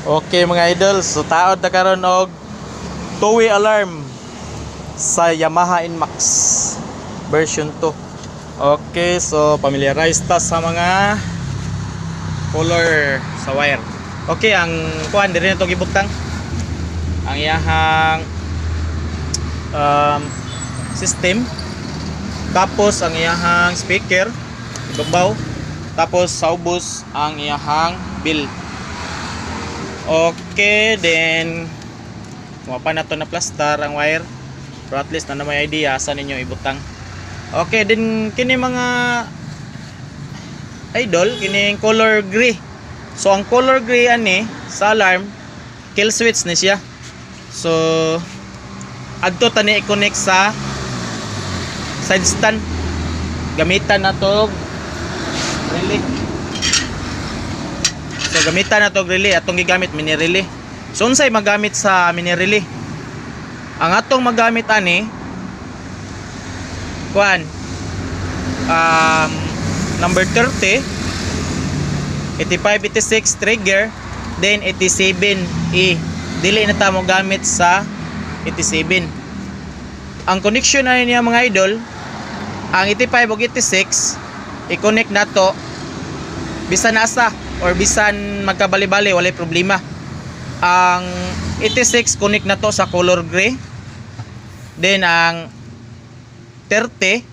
Okay mga idol, so taod na karon og two-way alarm sa Yamaha NMAX version 2. Okay, so familiarize ta sa mga color sa wire. Okay, ang kuan diri na to gibutang ang iyahang system, tapos ang iyahang speaker ibabaw, tapos sa ubos ang iyahang bill. Okay, then pa na to na plaster ang wire, pero at least na may idea saan ninyo ibutang. Okay, then kini mga idol, kini color gray. So ang color gray ani sa alarm kill switch ni siya. So adto tani i-connect sa side stand, gamitan na to relay. So gamitan na to relay, atong gigamit mini relay. So unsay magamit sa mini relay? Ang atong magamit ani kuan number 30, 85, 86 trigger, then 87E. Dili na ta mo gamit sa 87. Ang connection na niya mga idol, ang 85 ug 86 i-connect na to bisan asa or bisan magkabali-bali, walay problema. Ang 86 connect na to sa color gray, then ang 30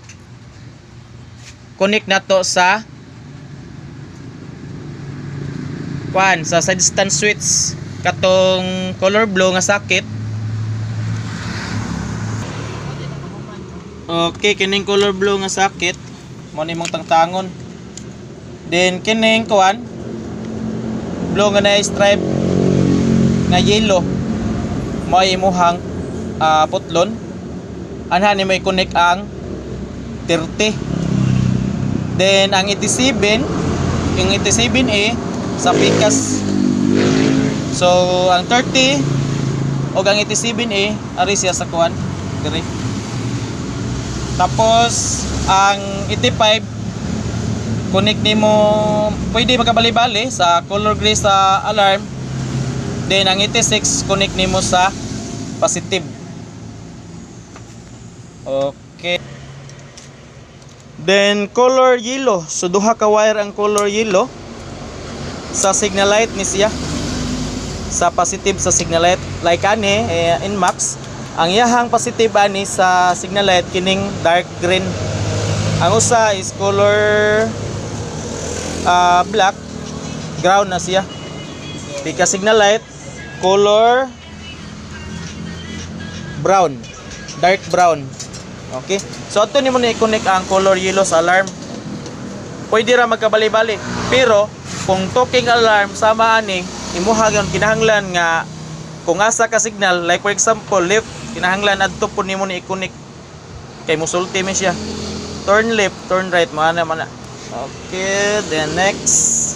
connect na to sa kuan sa side stand switch katong color blue nga sakit. Okay, kining color blue nga sakit mo nimong tangtangon. Then kining kuan blue nga na stripe nga yellow mo imuhang putlon. Anha ni may connect ang 30. Then ang 87, yung 87A sa pikas. So ang 30 o ang 87A ari siya sa kuan dire. Tapos ang 85 connect nimo, pwede magkabali-bali sa color gray sa alarm. Then ang 86 connect nimo sa positive. Okay. Then color yellow, so duha ka wire ang color yellow sa signal light ni siya. Sa positive sa signal light like ani NMAX, ang iyahang positive ani sa signal light kining dark green. Ang usa is color black, ground na siya. Pika signal light color brown, dark brown. Okay, so ato nimo na i-connect ang color yellow sa alarm. Pwede ra magkabali-bali, pero kung talking alarm sama ani imuha gyud kinahanglan nga kung asa ka signal, like for example left, kinahanglan adto po nimo ni i-connect kay musulti man siya. Turn left, turn right, mana mana. Okay, then next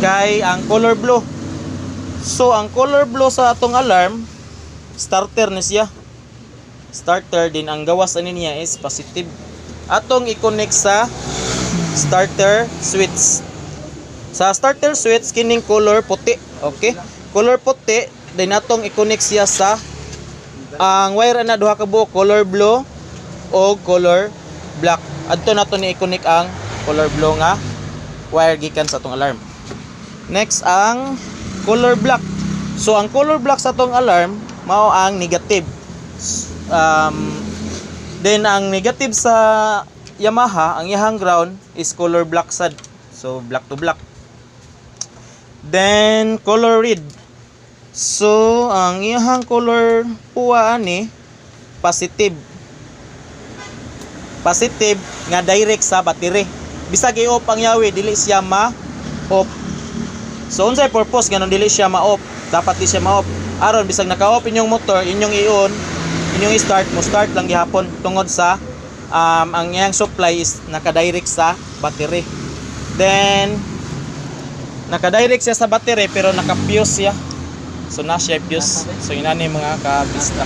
kay ang color blue. So ang color blue sa atong alarm starter ni siya. Starter din ang gawas ani niya is positive. Atong i-connect sa starter switch. Sa starter switch kining color puti. Okay? Color puti, then atong i-connect siya sa ang wire na duha ka buok, color blue o color black. Adto nato ni i-connect ang color blue nga wire gikan sa atong alarm. Next ang color black. So ang color black sa atong alarm mao ang negative. Then ang negative sa Yamaha, ang iyahang ground is color black sad. So black to black. Then color red. So ang iyahang color puwa ani positive. Positive nga direct sa battery. Bisag i-off ang yawi dili siya ma-off. So unsay purpose ganon dili siya ma-off? Dapat di siya ma-off. Aron bisag naka-off inyong motor, inyong i-on, inyong i-start, mo start lang gihapon tungod sa ang iyang supply is naka-direct sa battery. Then naka-direct siya sa battery pero naka-fuse siya. So na siya fuse. So inani mga ka-bista.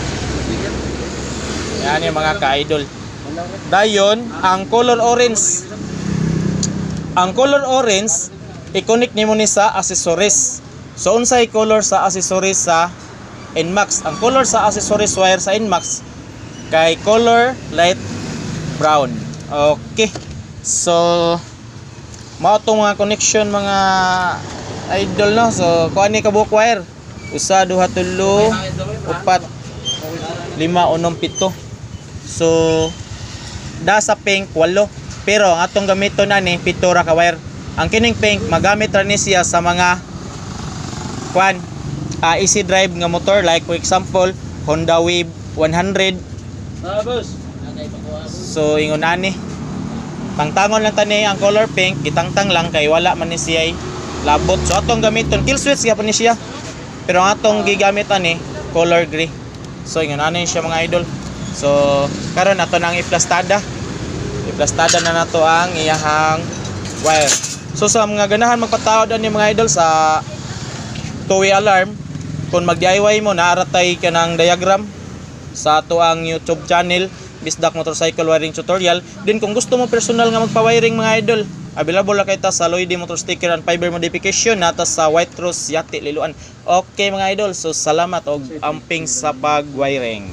Yan yung mga ka-idol. Dayon ang color orange. Ang color orange i-connect nimo ni sa accessories. So unsay color sa accessories sa NMAX? Ang color sa accessories wire sa NMAX kay color light brown. Okay. So mao tong mga connection mga idol no. So kuan ni kabuok wire. Usa, duha, tulo, upat, lima, unom, pito. So da sa pink 8. Pero ang atong gamiton ani pito ra ka wire. Ang kining pink magamit ra ni siya sa mga kuan easy drive nga motor, like for example Honda Wave 100. So ingon ani pangtangon lang tani ang color pink, gitangtang lang kay wala man ni siya labot. So atong gamiton kill switch gyapon ni siya. Pero ang atong gigamit ani color gray. So ingon ani siya mga idol. So karon ato nang iplastada na nato ang iyahang wire. So sa mga ganahan magpatawad ani mga idol sa two-way alarm, kung mag-DIY mo naaratay ka ng diagram sa ato ang YouTube channel Bisdak Motorcycle Wiring Tutorial. Din kung gusto mo personal nga magpa-wiring mga idol, available na kay ta sa Lloydy Motor Sticker and Fiber Modification nata sa White Rose Yati Liloan. Okay mga idol, so salamat og amping sa pag-wiring.